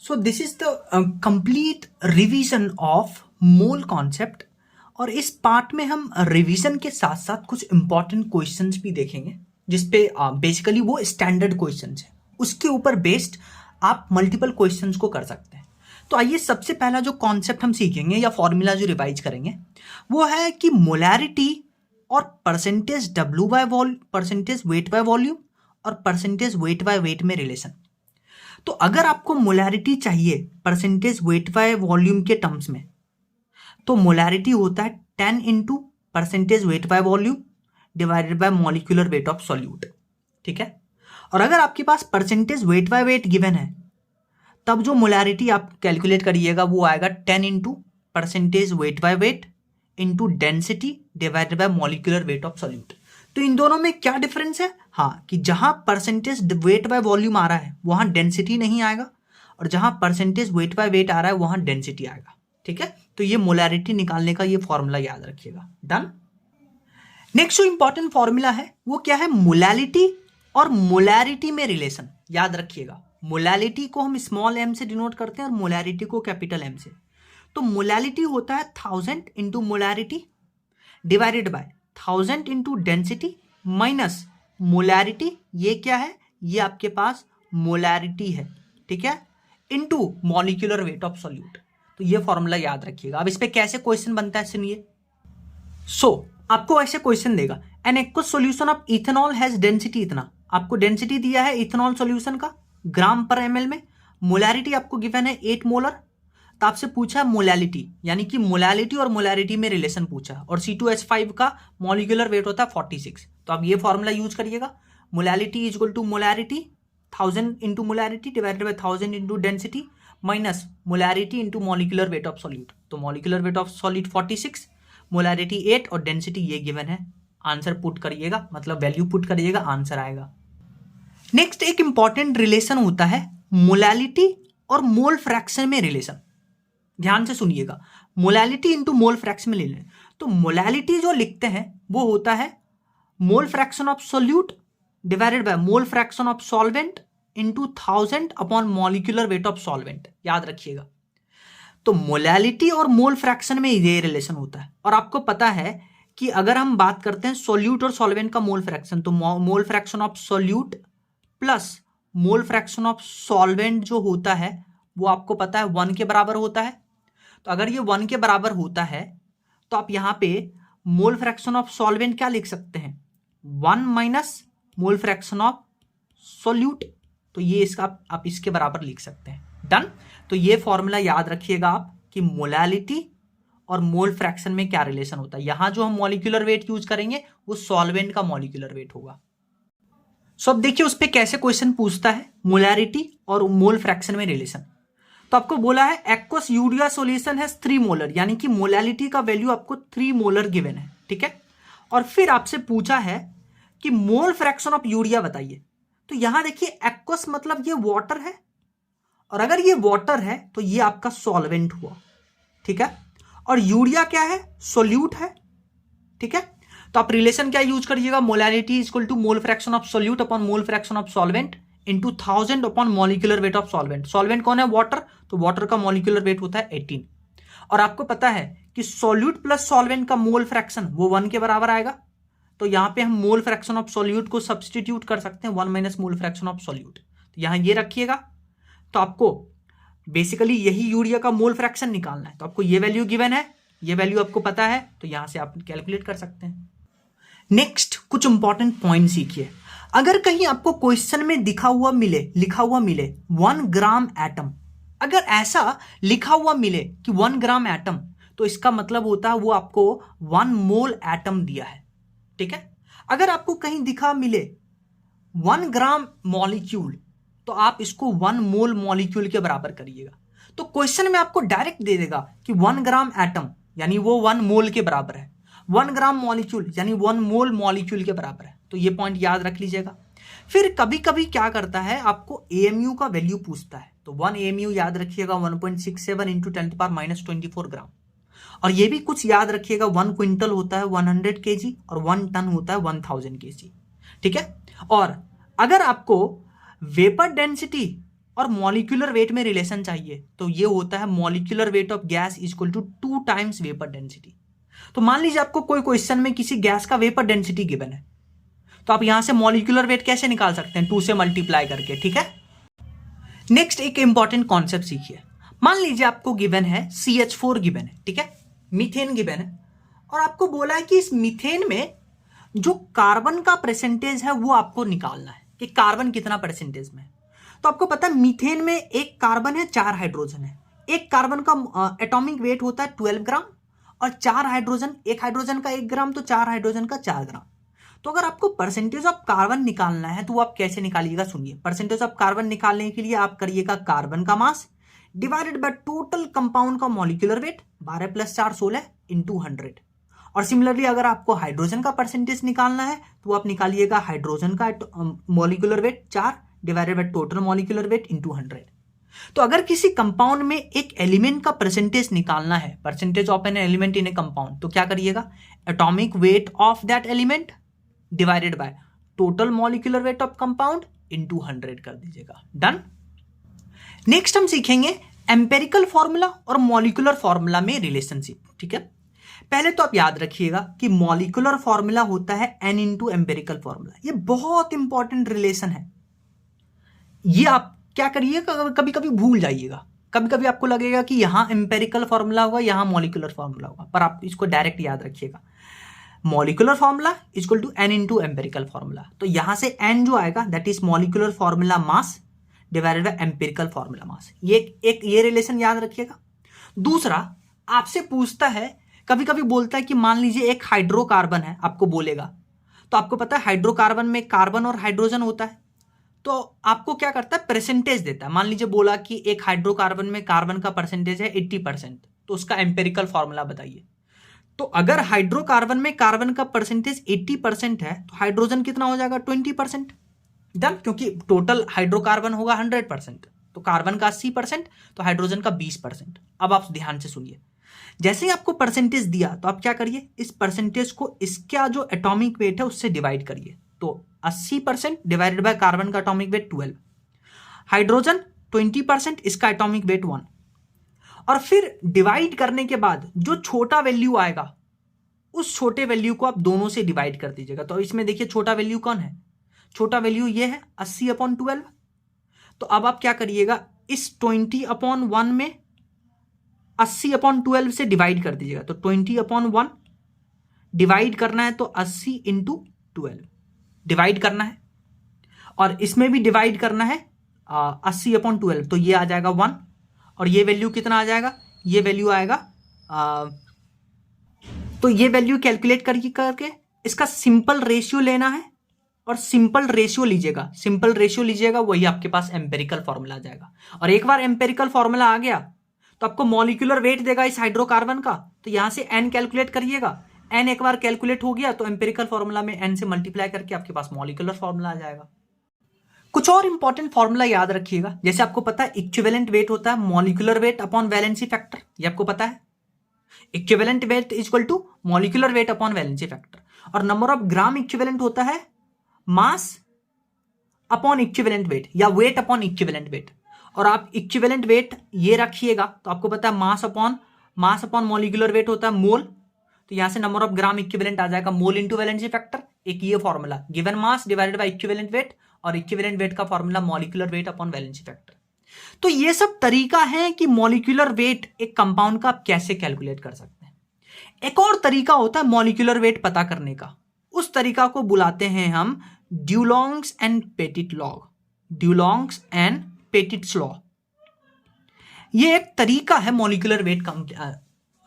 So this is the complete revision of mole concept. और इस part में हम रिवीजन के साथ साथ कुछ इंपॉर्टेंट क्वेश्चंस भी देखेंगे, जिसपे बेसिकली वो स्टैंडर्ड क्वेश्चंस है, उसके ऊपर बेस्ड आप मल्टीपल क्वेश्चंस को कर सकते हैं। तो आइए सबसे पहला जो कॉन्सेप्ट हम सीखेंगे या फॉर्मूला जो रिवाइज करेंगे वो है कि मोलैरिटी और percentage W by percentage weight by volume और परसेंटेज वेट बाय वेट में रिलेशन। तो अगर आपको मोलैरिटी चाहिए परसेंटेज वेट बाय वॉल्यूम के टर्म्स में, तो मोलैरिटी होता है 10 into percentage weight by volume divided by molecular weight of solute. ठीक है। और अगर आपके पास percentage weight by weight given है, तब जो मोलैरिटी आप कैलकुलेट करिएगा वो आएगा 10 into percentage weight by weight into density divided by molecular weight of solute. तो इन दोनों में क्या डिफरेंस है? हाँ, कि जहां परसेंटेज वेट बाय वॉल्यूम आ रहा है वहां डेंसिटी नहीं आएगा, और जहां परसेंटेज वेट बाय वेट आ रहा है वहां डेंसिटी आएगा। ठीक है। तो ये मोलैरिटी निकालने का ये फॉर्मूला याद रखिएगा। डन। नेक्स्ट जो इंपॉर्टेंट फॉर्मूला है वो क्या है? मोलैलिटी और मोलैरिटी में रिलेशन। याद रखिएगा, मोलैलिटी को हम स्मॉल m से डिनोट करते हैं और मोलैरिटी को कैपिटल M से। तो मोलैलिटी होता है 1000 into molarity divided by 1000 into density minus molarity, ये क्या है? ये आपके पास मोलैरिटी है। ठीक है। Into molecular weight of solute. तो ये फॉर्मूला याद रखिएगा। अब इस पे कैसे क्वेश्चन बनता है सुनिए। आपको ऐसे क्वेश्चन देगा, an aqueous solution of ethanol has density इतना। आपको डेंसिटी दिया है इथेनॉल सॉल्यूशन का ग्राम पर ml में। मोलैरिटी आपको गिवन है 8 मोलर। तो आपसे पूछा है मोलैलिटी, यानी कि मोलैलिटी और मोलैरिटी में रिलेशन पूछा, और C2H5 का मॉलिक्यूलर वेट होता है 46। तो आप ये फॉर्मूला यूज करिएगा, molality is equal to molarity 1000 into molarity divided by 1000 into density minus molarity into molecular weight of solute. तो molecular weight of solute 46, molarity 8 और डेंसिटी ये गिवन है। आंसर पुट करिएगा, मतलब वैल्यू पुट करिएगा, answer आएगा। Next एक important relation होता है मोलैलिटी और मोल फ्रैक्शन में रिलेशन। ध्यान से सुनिएगा, मोलैलिटी इंटू मोल फ्रैक्शन में रिलेशन। तो मोलैलिटी जो लिखते हैं वो होता है मोल fraction of solute divided by mole fraction of solvent into 1000 upon molecular weight of solvent. याद रखिएगा। तो मोलैलिटी और मोल फ्रैक्शन में ये रिलेशन होता है। और आपको पता है कि अगर हम बात करते हैं सोल्यूट और सॉल्वेंट का मोल फ्रैक्शन, तो मोल fraction of solute plus mole fraction of solvent जो होता है वो आपको पता है 1 के बराबर होता है। तो अगर ये 1 के बराबर होता है तो आप यहां पे मोल फ्रैक्शन ऑफ सॉल्वेंट क्या लिख सकते हैं? 1 minus mole fraction of solute. तो ये इसका आप इसके बराबर लिख सकते हैं। डन। तो ये फॉर्मूला याद रखिएगा आप कि मोलैलिटी और मोल फ्रैक्शन में क्या रिलेशन होता है। यहां जो हम मॉलिक्यूलर वेट यूज करेंगे वो सॉल्वेंट का मॉलिक्यूलर वेट होगा। अब देखिए उस पे कैसे क्वेश्चन पूछता है मोलैरिटी और मोल फ्रैक्शन में रिलेशन। तो आपको बोला है एक्वस यूरिया सॉल्यूशन है 3 मोलर, यानी कि मोलैलिटी का वैल्यू आपको 3 मोलर गिवन है। ठीक है। और फिर आपसे पूछा है कि मोल फ्रैक्शन ऑफ यूरिया बताइए। तो यहां देखिए एक्वस मतलब ये वाटर है, और अगर ये वाटर है तो ये आपका सॉल्वेंट हुआ। ठीक है। और यूरिया क्या है? सोल्यूट है। ठीक है। तो आप रिलेशन क्या यूज करिएगा? Molality is equal to mole fraction of solute upon mole fraction of solvent into 1000 upon molecular weight of solvent. Solvent कौन है? वाटर। तो वाटर का मॉलिक्यूलर वेट होता है 18। और आपको पता है कि सोल्यूट प्लस सॉल्वेंट का मोल फ्रैक्शन वो 1 के बराबर आएगा। तो यहां पे हम मोल फ्रैक्शन ऑफ सोल्यूट को सब्सटीट्यूट कर सकते हैं, 1 minus mole fraction of solute. तो यहां ये रखिएगा। तो आपको बेसिकली यही यूरिया का मोल फ्रैक्शन निकालना है। तो आपको ये वैल्यू गिवन है, ये वैल्यू आपको पता है, तो यहां से आप कैलकुलेट कर सकते हैं। नेक्स्ट कुछ इंपॉर्टेंट पॉइंट सीखिए। अगर कहीं आपको क्वेश्चन में लिखा हुआ मिले 1 ग्राम एटम, अगर ऐसा लिखा हुआ मिले कि 1 ग्राम एटम, तो इसका मतलब होता है वो आपको 1 मोल एटम दिया है। ठीक है। अगर आपको कहीं दिखा मिले 1 ग्राम मॉलिक्यूल, तो आप इसको 1 मोल मॉलिक्यूल के बराबर करिएगा। तो क्वेश्चन में आपको डायरेक्ट दे देगा कि 1 ग्राम एटम यानी वो 1 मोल के बराबर है, 1 ग्राम मॉलिक्यूल यानी 1 मोल मॉलिक्यूल के बराबर है। तो ये पॉइंट याद रख लीजिएगा। फिर कभी कभी क्या करता है, आपको AMU का वैल्यू पूछता है। तो 1 AMU याद रखिएगा 1.67 इंटू 10⁻⁻24 ग्राम। और ये भी कुछ याद रखिएगा, 1 क्विंटल होता है 100 kg और 1 टन होता है 1000 kg। ठीक है। और अगर आपको वेपर डेंसिटी और मॉलिक्यूलर वेट में रिलेशन चाहिए तो ये होता है molecular weight of gas is equal to 2 times vapour density. तो मान लीजिए आपको कोई क्वेश्चन में किसी गैस का वेपर डेंसिटी गिवन है, तो आप यहां से मॉलिक्यूलर वेट कैसे निकाल सकते हैं, 2 से मल्टीप्लाई करके, ठीक है। नेक्स्ट एक इंपॉर्टेंट कॉन्सेप्ट सीखिए। मान लीजिए आपको गिवन है CH4 गिवन है, ठीक है, मीथेन गिवन है, और आपको बोला है कि इस मीथेन में जो कार्बन का परसेंटेज है वो आपको निकालना है कि कार्बन कितना परसेंटेज में है। तो आपको पता है मीथेन में एक कार्बन है, 4 हाइड्रोजन है। एक कार्बन का एटॉमिक वेट होता है 12 ग्राम और 4 हाइड्रोजन, एक हाइड्रोजन का 1 ग्राम, तो 4 हाइड्रोजन का 4 ग्राम। तो अगर आपको परसेंटेज ऑफ कार्बन निकालना है तो आप कैसे निकालिएगा, सुनिए। परसेंटेज ऑफ कार्बन निकालने के लिए आप करिएगा कार्बन का मास डिवाइडेड बाय टोटल कंपाउंड का मॉलिक्यूलर वेट, 12 + 4 16 इंटू 100। और सिमिलरली अगर आपको हाइड्रोजन का परसेंटेज निकालना है तो आप निकालिएगा हाइड्रोजन का molecular weight 4 divided by total molecular weight into 100। तो अगर किसी कंपाउंड में एक एलिमेंट का परसेंटेज निकालना है, percentage of an element in A compound, तो क्या करिएगा, atomic weight of that element divided by total molecular weight of compound into 100 कर दीजिएगा। डन। नेक्स्ट हम सीखेंगे एम्पेरिकल फॉर्मूला और मॉलिक्यूलर फॉर्मूला में रिलेशनशिप, ठीक है। पहले तो आप याद रखिएगा कि मॉलिक्यूलर फॉर्मूला होता है n इंटू एम्पेरिकल फॉर्मूला। ये बहुत इंपॉर्टेंट रिलेशन है। ये आप क्या करिएगा, कभी कभी भूल जाइएगा, कभी कभी आपको लगेगा कि यहां एम्पेरिकल फॉर्मूला होगा, यहां मॉलिक्यूलर फॉर्मूला होगा, पर आप इसको डायरेक्ट याद रखिएगा। Molecular formula equal to n into empirical formula. तो यहां से n जो आएगा that is molecular formula mass divided by empirical formula mass. ये रिलेशन याद रखिएगा। दूसरा आपसे पूछता है, कभी कभी बोलता है कि मान लीजिए एक हाइड्रोकार्बन है, आपको बोलेगा, तो आपको पता है हाइड्रोकार्बन में कार्बन और हाइड्रोजन होता है, तो आपको क्या करता है, परसेंटेज देता है। मान लीजिए बोला कि एक हाइड्रोकार्बन में कार्बन का परसेंटेज है 80%, तो उसका एम्पेरिकल फॉर्मूला बताइए। तो अगर हाइड्रोकार्बन में कार्बन का परसेंटेज 80% है तो हाइड्रोजन कितना हो जाएगा, 20%। डन, क्योंकि टोटल हाइड्रोकार्बन होगा 100%, तो कार्बन का 80%, तो हाइड्रोजन का 20%। अब आप ध्यान से सुनिए, जैसे ही आपको परसेंटेज दिया तो आप क्या करिए, इस परसेंटेज को इसका जो एटॉमिक वेट है उससे डिवाइड करिए। तो 80% डिवाइडेड बाय कार्बन का एटॉमिक वेट 12, हाइड्रोजन 20%, इसका एटॉमिक वेट 1, और फिर डिवाइड करने के बाद जो छोटा वैल्यू आएगा उस छोटे वैल्यू को आप दोनों से डिवाइड कर दीजिएगा। तो इसमें देखिए छोटा वैल्यू कौन है, छोटा वैल्यू ये है 80/12। तो अब आप क्या करिएगा, इस 20/1 में 80/12 से डिवाइड कर दीजिएगा। तो 20/1 डिवाइड करना है तो 80 × 12 डिवाइड करना है, और इसमें भी डिवाइड करना है 80/12, तो ये आ जाएगा 1, और ये वैल्यू कितना आ जाएगा, ये वैल्यू आएगा तो ये वैल्यू कैलकुलेट करके इसका सिंपल रेशियो लेना है, और सिंपल रेशियो लीजिएगा, वही आपके पास एम्पेरिकल फॉर्मूला आ जाएगा। और एक बार एम्पेरिकल फॉर्मूला आ गया तो आपको मॉलिक्यूलर वेट देगा इस हाइड्रोकार्बन का, तो यहां से n कैलकुलेट करिएगा। n एक बार कैलकुलेट हो गया तो एम्पेरिकल फॉर्मूला में n से मल्टीप्लाई करके आपके पास मॉलिक्यूलर फॉर्मूला आ जाएगा। कुछ और इंपॉर्टेंट फॉर्मूला याद रखिएगा, जैसे आपको पता है इक्विवेलेंट वेट होता है molecular weight upon valency factor, ये आपको पता है। Equivalent weight equal to molecular weight upon valency factor, और नंबर ऑफ ग्राम इक्विवेलेंट होता है मास अपॉन इक्विवेलेंट वेट या वेट अपॉन इक्विवेलेंट वेट। और आप इक्विवेलेंट वेट ये रखिएगा तो आपको पता है मास अपॉन मॉलिक्यूलर वेट होता है मोल, तो यहां से नंबर ऑफ ग्राम इक्विवेलेंट आ जाएगा मोल इंटू वैलेंसी फैक्टर। एक ये formula, given mass divided by equivalent weight, और इक्विवेलेंट वेट का formula molecular weight upon valency factor. तो ये सब तरीका है कि मॉलिक्यूलर वेट एक कंपाउंड का आप कैसे कैलकुलेट कर सकते हैं। एक और तरीका होता है मॉलिक्यूलर वेट पता करने का, उस तरीका को बुलाते हैं हम Dulong's and Petit law. Dulong's and Petit's law, ये एक तरीका है मॉलिक्यूलर वेट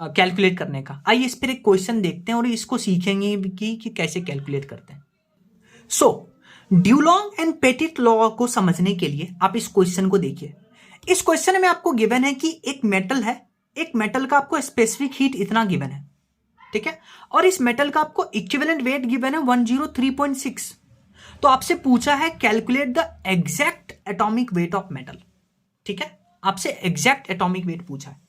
कैलकुलेट करने का। आइए इस पर एक क्वेश्चन देखते हैं और इसको सीखेंगे कि कैसे कैलकुलेट करते हैं। सो ड्यूलोंग एंड पेटिट लॉ को समझने के लिए आप इस क्वेश्चन को देखिए। इस क्वेश्चन में आपको गिवन है कि एक मेटल है, एक मेटल का आपको स्पेसिफिक हीट इतना गिवन है, ठीक है, और इस मेटल का आपको इक्विवेलेंट वेट गिवन है 103.6। तो आपसे पूछा है calculate the exact atomic weight of metal, ठीक है, आपसे एग्जैक्ट एटॉमिक वेट पूछा है।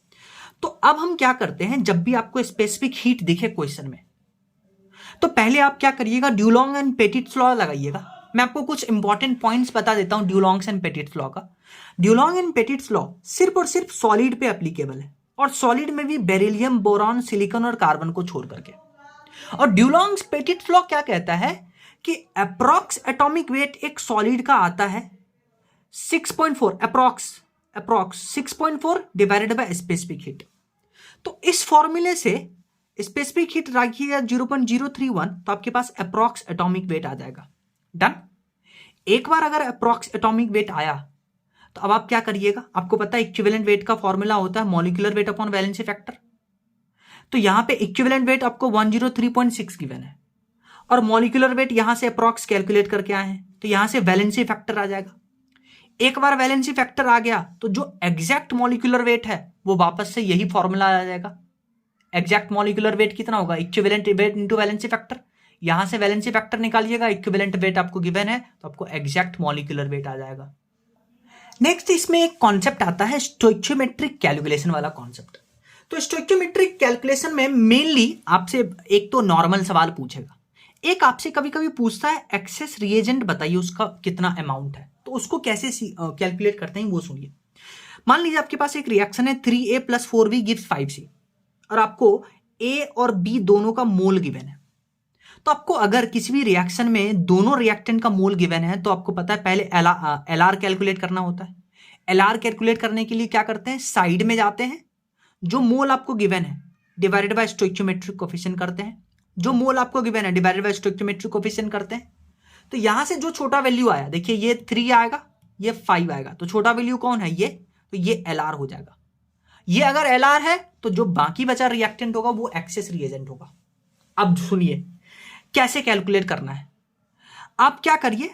तो अब हम क्या करते हैं, जब भी आपको स्पेसिफिक हीट दिखे क्वेश्चन में, तो पहले आप क्या करिएगा, ड्यूलोंग एंड पेटिट्स लॉ लगाइएगा। मैं आपको कुछ इंपॉर्टेंट पॉइंट्स बता देता हूं ड्यूलॉन्ग्स एंड पेटिट्स लॉ का। ड्यूलॉन्ग एंड पेटिट्स लॉ सिर्फ और सिर्फ सॉलिड पे एप्लीकेबल है, और सॉलिड में भी बेरिलियम, बोरॉन, सिलिकॉन और कार्बन को छोड़ करके। और ड्यूलॉन्ग्स पेटिट्स लॉ क्या कहता है कि अप्रॉक्स एटॉमिक वेट एक सॉलिड का आता है 6.4, approx 6.4 divided by specific heat. तो इस फॉर्मूले से स्पेसिफिक हीट रखिएगा 0.031, तो आपके पास अप्रॉक्स एटॉमिक वेट आ जाएगा। डन। एक बार अगर अप्रॉक्स एटॉमिक वेट आया तो अब आप क्या करिएगा, आपको पता है इक्विवेलेंट वेट का फॉर्मूला होता है molecular weight upon valency factor. तो यहां पे इक्विवेलेंट वेट आपको 103.6 गिवन है, और मॉलिक्यूलर वेट यहां से अप्रॉक्स कैलकुलेट करके आए हैं, तो यहां से वैलेंसी फैक्टर आ जाएगा। एक बार वैलेंसी फैक्टर आ गया तो जो एग्जैक्ट मॉलिक्यूलर वेट है वो वापस से यही फॉर्मूला आ जाएगा। एग्जैक्ट मॉलिक्यूलर वेट कितना होगा, equivalent weight into valency factor. यहां से वैलेंसी फैक्टर निकालिएगा, इक्विवेलेंट वेट आपको गिवन है तो आपको एग्जैक्ट मॉलिक्यूलर वेट आ जाएगा। नेक्स्ट इसमें एक कॉन्सेप्ट आता है स्टोइकियोमेट्रिक कैलकुलेशन वाला कॉन्सेप्ट। तो स्टोइकियोमेट्रिक कैलकुलेशन में मेनली आपसे एक तो नॉर्मल सवाल पूछेगा, एक आपसे कभी कभी पूछता है एक्सेस रिएजेंट बताइए उसका कितना अमाउंट है, तो उसको कैसे कैलकुलेट करते हैं वो सुनिए। मान लीजिए आपके पास एक रिएक्शन है 3A + 4B गिव्स 5C, और आपको A और B दोनों का मोल गिवन है। तो आपको अगर किसी भी रिएक्शन में दोनों रिएक्टेंट का मोल गिवन है तो आपको पता है पहले एलआर कैलकुलेट करना होता है। एलआर कैलकुलेट करने के लिए क्या करते हैं, साइड में जाते हैं, जो मोल आपको गिवन है डिवाइडेड बाय स्टोइकियोमेट्रिक कोफिशिएंट करते हैं, जो मोल आपको गिवन है डिवाइडेड बाय स्टोइकियोमेट्रिक कोफिशिएंट करते हैं। तो यहां से जो छोटा वैल्यू आया, देखिए ये 3 आएगा, ये 5 आएगा, तो छोटा वैल्यू कौन है ये, तो ये एलआर हो जाएगा। ये अगर एलआर है तो जो बाकी बचा रिएक्टेंट होगा वो एक्सेस रिएजेंट होगा। अब सुनिए कैसे कैलकुलेट करना है। आप क्या करिए,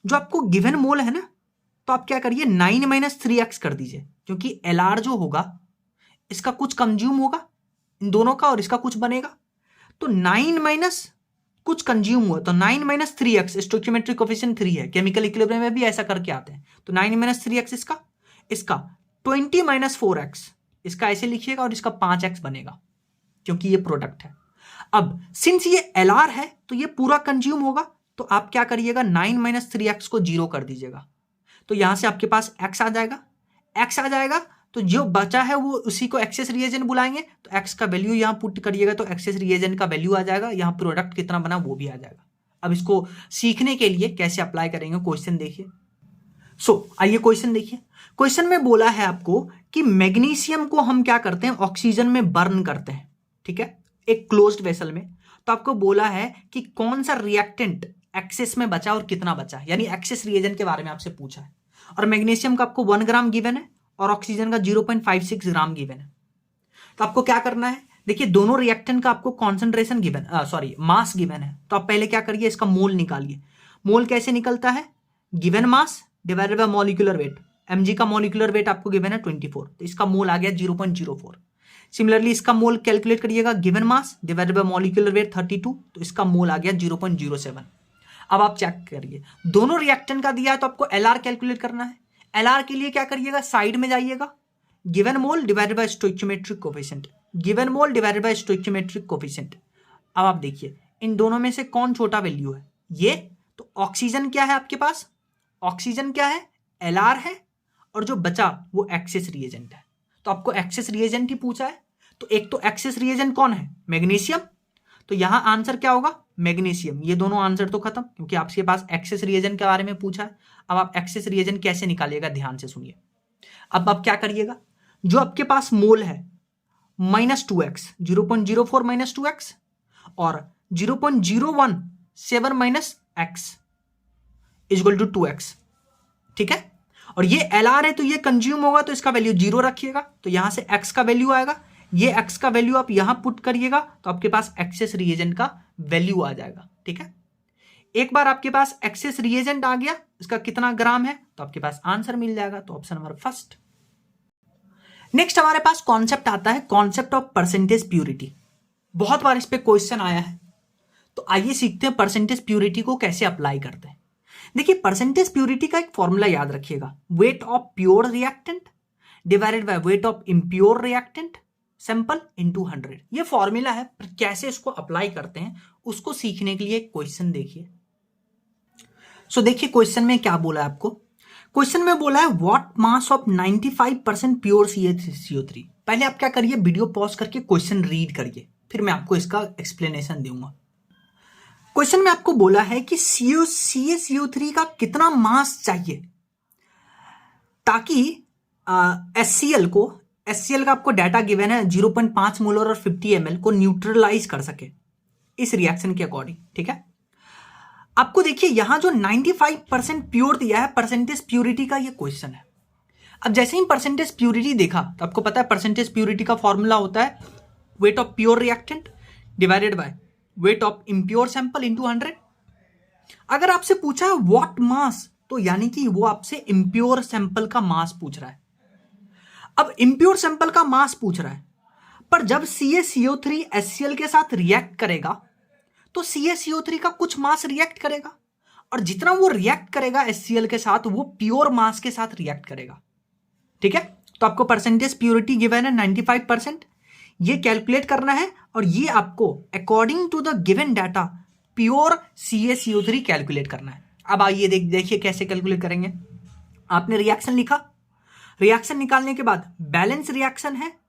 जो आपको गिवन मोल है ना, तो आप क्या करिए 9 - 3x कर दीजिए, क्योंकि एलआर जो होगा इसका कुछ कंज्यूम होगा इन दोनों का और इसका कुछ बनेगा। तो 9 - कुछ कंज्यूम हुआ तो 9 - 3x, स्टोइकियोमेट्रिक कोफिशिएंट 3 है, केमिकल इक्विलिब्रियम में भी ऐसा करके आते हैं। तो 9 - 3x इसका 20 - 4x इसका ऐसे लिखिएगा, और इसका 5x बनेगा क्योंकि ये प्रोडक्ट है। अब सिंस ये एलआर है तो ये पूरा कंज्यूम होगा, तो आप क्या करिएगा 9 - 3x को 0 कर दीजिएगा, तो यहां से आपके पास x आ जाएगा। तो जो बचा है वो उसी को एक्सेस रिएजेंट बुलाएंगे, तो x का वैल्यू यहां पुट करिएगा तो एक्सेस रिएजेंट का वैल्यू आ जाएगा, यहां प्रोडक्ट कितना बना वो भी आ जाएगा। अब इसको सीखने के लिए कैसे अप्लाई करेंगे, क्वेश्चन देखिए। आइए क्वेश्चन देखिए। क्वेश्चन में बोला है आपको कि मैग्नीशियम को हम क्या करते हैं, ऑक्सीजन में बर्न करते हैं, ठीक है, एक क्लोज्ड वेसल में। तो आपको बोला है कि कौन सा रिएक्टेंट एक्सेस में बचा और कितना बचा, यानी एक्सेस रिएजेंट के बारे में आपसे पूछा है। और मैग्नीशियम का आपको 1 ग्राम गिवन है और ऑक्सीजन का 0.56 ग्राम गिवन है। तो आपको क्या करना है, देखिए दोनों रिएक्टेंट का आपको कॉन्सेंट्रेशन गिवन, मास गिवन है। तो आप पहले क्या करिए, इसका मोल निकालिए। मोल कैसे निकलता है, given mass divided by molecular wait. mg का मॉलिक्यूलर वेट आपको गिवन है 24, तो इसका मोल आ गया 0.04। सिमिलरली इसका मोल कैलकुलेट करिएगा, given mass divided by molecular wait 32, तो इसका मोल आ गया 0.07। अब आप चेक करिए, दोनों रिएक्टेंट का दिया है तो आपको एलआर कैलकुलेट करना है। एलआर के लिए क्या करिएगा, साइड में जाइएगा, given mole divided by stoichiometric coefficient, given mole divided by stoichiometric coefficient. अब आप देखिए इन दोनों में से कौन छोटा वैल्यू है, ये। तो ऑक्सीजन क्या है आपके पास, ऑक्सीजन क्या है, एलआर है, और जो बचा वो एक्सेस रिएजेंट है। तो आपको एक्सेस रिएजेंट ही पूछा है, तो एक तो एक्सेस रिएजेंट कौन है, मैग्नीशियम। तो यहां आंसर क्या होगा, मैग्नीशियम। ये दोनों आंसर तो खत्म, क्योंकि आपके पास एक्सेस रिएजेंट के बारे में पूछा है। अब आप एक्सेस रिएजेंट कैसे निकालिएगा, ध्यान से सुनिए। अब आप क्या करिएगा, जो आपके पास मोल है -2x, 0.04 - 2x और 0.017 - x इक्वल टू 2x, ठीक है। और ये एलआर है तो ये कंज्यूम होगा, तो इसका वैल्यू 0 रखिएगा, तो यहां से x का वैल्यू आएगा, ये x का वैल्यू आप यहां पुट करिएगा, तो आपके पास एक्सेस रिएजेंट का वैल्यू आ जाएगा, ठीक है। एक बार आपके पास एक्सेस रिएजेंट आ गया, इसका कितना ग्राम है, तो आपके पास आंसर मिल जाएगा। तो ऑप्शन नंबर फर्स्ट। नेक्स्ट हमारे पास कॉन्सेप्ट आता है कॉन्सेप्ट ऑफ परसेंटेज प्यूरिटी। बहुत बार इस पे क्वेश्चन आया है, तो आइए सीखते हैं परसेंटेज प्यूरिटी को कैसे अप्लाई करते हैं। देखिए परसेंटेज प्यूरिटी का एक फॉर्मूला याद रखिएगा, weight of pure reactant divided by weight of impure reactant sample into 100। ये फॉर्मूला है, पर कैसे इसको अप्लाई करते हैं उसको सीखने के लिए एक क्वेश्चन देखिए। सो देखिए क्वेश्चन में क्या बोला है आपको। क्वेश्चन में बोला है what mass of 95% pure CaCO3। पहले आप क्या करिए, वीडियो पॉज करके क्वेश्चन रीड करिए, फिर मैं आपको इसका एक्सप्लेनेशन दूंगा। क्वेश्चन में आपको बोला है कि CaCO3 का कितना मास चाहिए ताकि HCl का आपको डाटा गिवन है 0.5 मोलर और 50 ml को न्यूट्रलाइज कर सके इस रिएक्शन के अकॉर्डिंग। ठीक है, आपको देखिए यहां जो 95% प्योर दिया है, परसेंटेज प्योरिटी का ये क्वेश्चन है। अब जैसे ही परसेंटेज प्योरिटी देखा तो आपको पता है परसेंटेज प्योरिटी का फॉर्मूला होता है weight of pure reactant divided by weight of impure sample into 100। अगर आपसे पूछा है व्हाट मास, तो यानी कि वो आपसे इम्प्योर सैंपल का मास पूछ रहा है। अब इम्प्योर सैंपल का मास पूछ रहा है, पर जब CaCO3 HCl के साथ रिएक्ट करेगा तो CaCO3 का कुछ मास रिएक्ट करेगा, और जितना वो रिएक्ट करेगा HCl के साथ वो प्योर मास के साथ रिएक्ट करेगा। ठीक है, तो आपको परसेंटेज प्योरिटी गिवन है 95%, ये कैलकुलेट करना है, और ये आपको according to the given data pure CaCO3 calculate करना है। अब आइए देखिए कैसे कैलकुलेट करेंगे। आपने रिएक्शन लिखा, रिएक्शन निकालने के बाद बैलेंस रिएक्शन है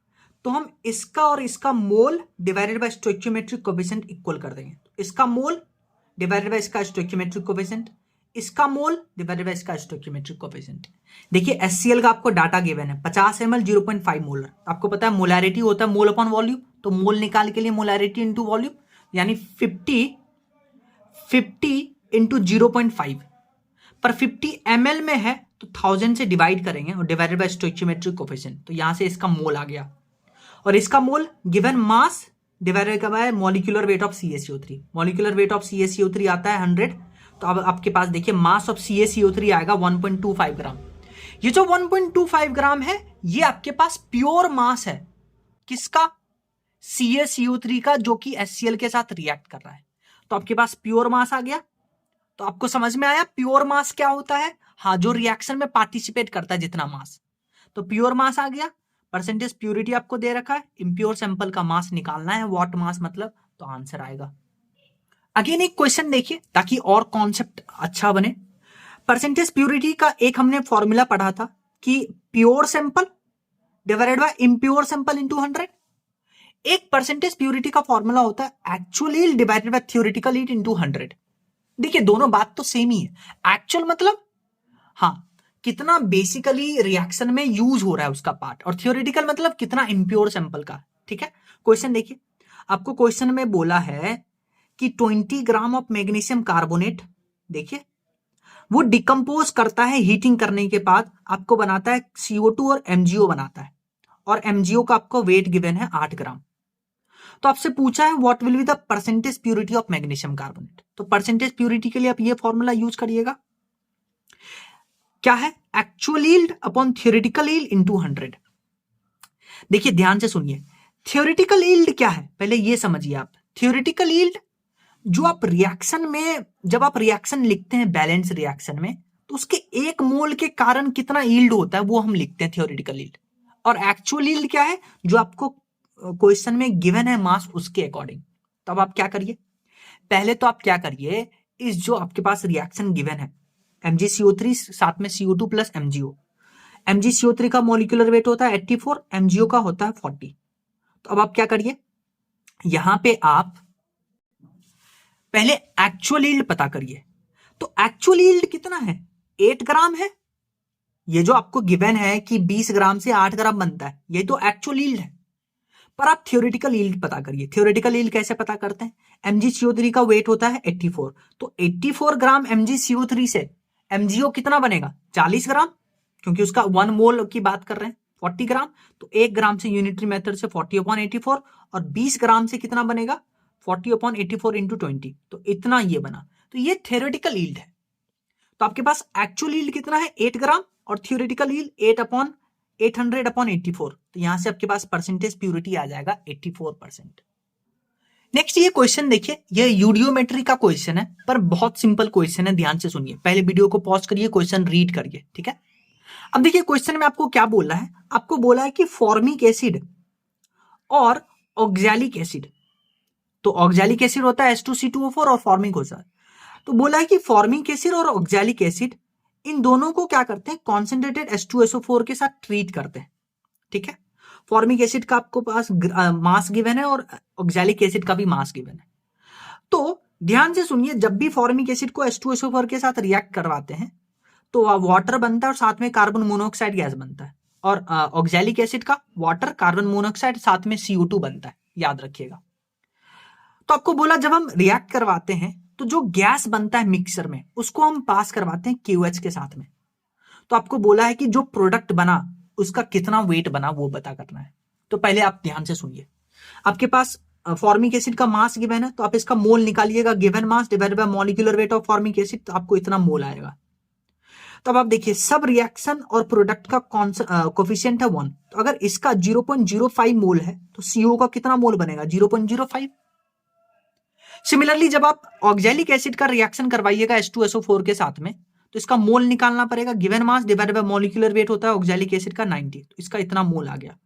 तो हम इसका और इसका मोल divided by stoichiometric coefficient equal कर देंगे। इसका मोल डिवाइडेड बाय इसका स्टोइकियोमेट्रिक कोएफिशिएंट, इसका मोल डिवाइडेड बाय इसका स्टोइकियोमेट्रिक कोएफिशिएंट। देखिए HCl का आपको डाटा गिवन है 50 ml 0.5 मोलर। आपको पता है मोलैरिटी होता है मोल अपॉन वॉल्यूम, तो मोल निकाल के लिए मोलैरिटी इंटू वॉल्यूम, यानी 50 इंटू 0.5, पर 50 ml में है तो 1000 से डिवाइड करेंगे और डिवाइडेड बाय स्टोइकियोमेट्रिक कोएफिशिएंट, तो यहां से इसका मोल आ गया, और इसका mole given mass divided by molecular weight of CaCO3। Molecular weight of CaCO3 आता है 100, तो अब आपके पास देखिए मास ऑफ CaCO3 आएगा 1.25 ग्राम। ये जो 1.25 ग्राम है ये आपके पास प्योर मास है, किसका? CaCO3 का, जो कि HCl के साथ रिएक्ट कर रहा है। तो आपके पास प्योर मास आ गया। तो आपको समझ में आया प्योर मास क्या होता है? हाँ, जो रिएक्शन में पार्टिसिपेट करता है जितना मास, तो प्योर मास आ गया। परसेंटेज प्योरिटी आपको दे रखा है, इम्प्योर सैंपल का मास निकालना है, व्हाट मास मतलब, तो आंसर आएगा। अगेन एक क्वेश्चन देखिए ताकि और कॉन्सेप्ट अच्छा बने। परसेंटेज प्योरिटी का एक हमने फॉर्मूला पढ़ा था कि pure sample divided by impure sample into 100। एक परसेंटेज प्योरिटी का फॉर्मूला होता है actual yield divided by theoretical yield into 100। देखिए दोनों बात तो सेम ही है। एक्चुअल मतलब हाँ कितना बेसिकली रिएक्शन में यूज हो रहा है उसका पार्ट, और थियोरेटिकल मतलब कितना इम्प्योर सैंपल का। ठीक है, क्वेश्चन देखिए, आपको क्वेश्चन में बोला है कि 20 ग्राम ऑफ मैग्नीशियम कार्बोनेट, देखिए वो डिकम्पोज करता है हीटिंग करने के बाद, आपको बनाता है CO2 और MgO बनाता है, और MgO का आपको वेट गिवन है 8 ग्राम। तो आपसे पूछा है what will be the percentage purity of magnesium carbonate. तो परसेंटेज प्योरिटी के लिए आप ये फॉर्मूला यूज करिएगा, क्या है? Actual yield upon theoretical yield into 100। देखिए ध्यान से सुनिए, थ्योरेटिकल यील्ड क्या है पहले ये समझिए आप। थ्योरेटिकल यील्ड जो आप रिएक्शन में, जब आप रिएक्शन लिखते हैं बैलेंस रिएक्शन में, तो उसके एक मोल के कारण कितना यील्ड होता है वो हम लिखते हैं थ्योरेटिकल यील्ड। और एक्चुअल यील्ड क्या है? जो आपको क्वेश्चन में गिवन है मास, उसके अकॉर्डिंग। तो अब आप क्या करिए, पहले तो आप क्या करिए, इस जो आपके पास रिएक्शन गिवन है MgCO3 साथ में CO2 प्लस MgO, MgCO3 का मॉलिक्यूलर वेट होता है 84, MgO का होता है 40। तो अब आप क्या करिए, यहां पे आप पहले एक्चुअल यील्ड पता करिए। तो एक्चुअल यील्ड कितना है? 8 ग्राम है। ये जो आपको गिवन है कि 20 ग्राम से 8 ग्राम बनता है, ये तो एक्चुअल यील्ड है। पर आप थ्योरेटिकल यील्ड पता करिए। थ्योरेटिकल यील्ड कैसे पता करते हैं? MgCO3 का वेट होता है 84, तो 84 ग्राम MgCO3 से MgO कितना बनेगा? 40 ग्राम, क्योंकि उसका 1 मोल की बात कर रहे हैं, 40 ग्राम। तो 1 ग्राम से यूनिटरी मेथड से 40/84, और 20 ग्राम से कितना बनेगा? 40/84 इंटू 20, तो इतना ये बना। तो ये थ्योरेटिकल यील्ड है। तो आपके पास एक्चुअल यील्ड कितना है? 8 ग्राम, और थ्योरेटिकल यील्ड 800/84। तो यहां से आपके पास परसेंटेज प्योरिटी आ जाएगा 84%। नेक्स्ट ये क्वेश्चन देखिए, ये यूडियोमेट्री का क्वेश्चन है, पर बहुत सिंपल क्वेश्चन है, ध्यान से सुनिए। पहले वीडियो को पॉज करिए, क्वेश्चन रीड करिए, ठीक है। अब देखिए क्वेश्चन में आपको क्या बोला है, आपको बोला है कि फॉर्मिक एसिड और ऑक्सैलिक एसिड, तो ऑक्सैलिक एसिड होता है H2C2O4 और फॉर्मिक होता है। तो बोला है कि फॉर्मिक एसिड और ऑक्सैलिक एसिड इन दोनों को क्या करते हैं, कॉन्सेंट्रेटेड H2SO4 के साथ ट्रीट करते हैं। ठीक है, फॉर्मिक एसिड का आपको पास मास गिवन है और ऑक्सैलिक एसिड का भी मास गिवन है। तो ध्यान से सुनिए, जब भी फॉर्मिक एसिड को H2SO4 के साथ रिएक्ट करवाते हैं तो वाटर बनता है और साथ में कार्बन मोनोऑक्साइड गैस बनता है, और ऑक्सैलिक एसिड का वाटर, कार्बन मोनोऑक्साइड, साथ में CO2 बनता है, याद रखिएगा। तो आपको बोला जब हम रिएक्ट करवाते हैं तो जो गैस बनता है मिक्सर में उसको हम पास करवाते हैं KOH के साथ में। तो आपको बोला है कि जो प्रोडक्ट बना उसका कितना वेट बना वो पता करना है। तो पहले आप ध्यान से सुनिए, आपके पास फॉर्मिक एसिड का मास गिवन है तो आप इसका मोल निकालिएगा, given mass divided by molecular weight of formic acid, तो आपको इतना मोल आएगा। तो अब आप देखिए सब रिएक्शन और प्रोडक्ट का कोफिशिएंट है 1, तो अगर इसका 0.05 मोल है तो CO का कितना मोल बनेगा, 0.05। सिमिलरली जब आप ऑक्सैलिक एसिड का रिएक्शन करवाइएगा H2SO4 के साथ में तो इसका मोल निकालना पड़ेगा, given mass divided by molecular wait होता है ऑक्सैलिक एसिड का 90, तो इसका इतना मोल आ गया।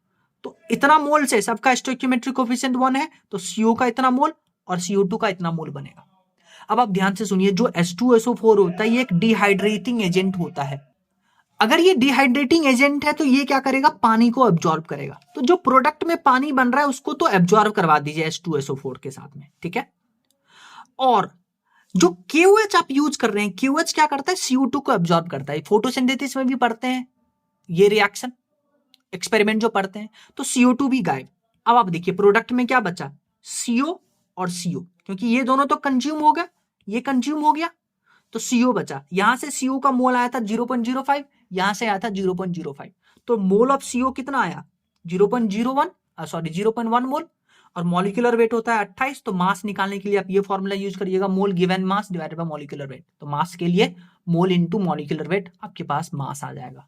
तो इतना मोल से सबका स्टोइकियोमेट्रिक कोफिशिएंट 1 है तो CO का इतना मोल और CO2 का इतना मोल बनेगा। अब आप ध्यान से सुनिए, जो H2SO4 होता है ये एक डिहाइड्रेटिंग एजेंट होता है। अगर ये डिहाइड्रेटिंग एजेंट है तो ये क्या करेगा, पानी को एब्जॉर्ब करेगा। तो जो प्रोडक्ट में पानी बन रहा है उसको तो एब्जॉर्ब करवा दीजिए H2SO4 के साथ में, ठीक है। और जो KOH आप यूज कर रहे हैं, KOH क्या करता है, CO2 को एब्जॉर्ब करता है। फोटोसिंथेसिस में भी पढ़ते हैं ये रिएक्शन, एक्सपेरिमेंट जो पढ़ते हैं, तो CO2 भी गायब। अब आप देखिए प्रोडक्ट में क्या बचा, CO और CO, क्योंकि ये दोनों तो कंज्यूम हो गया, ये कंज्यूम हो गया तो CO बचा। यहां से CO का मोल आया था 0.05, यहां से आया था 0.05, तो मोल ऑफ CO कितना आया 0.1 मोल, और मॉलिक्यूलर वेट होता है 28। तो मास निकालने के लिए आप ये फॉर्मूला यूज करिएगा, mole given mass divided by molecular weight. तो मास के लिए मोल इनटू मॉलिक्यूलर वेट आपके पास मास आ जाएगा।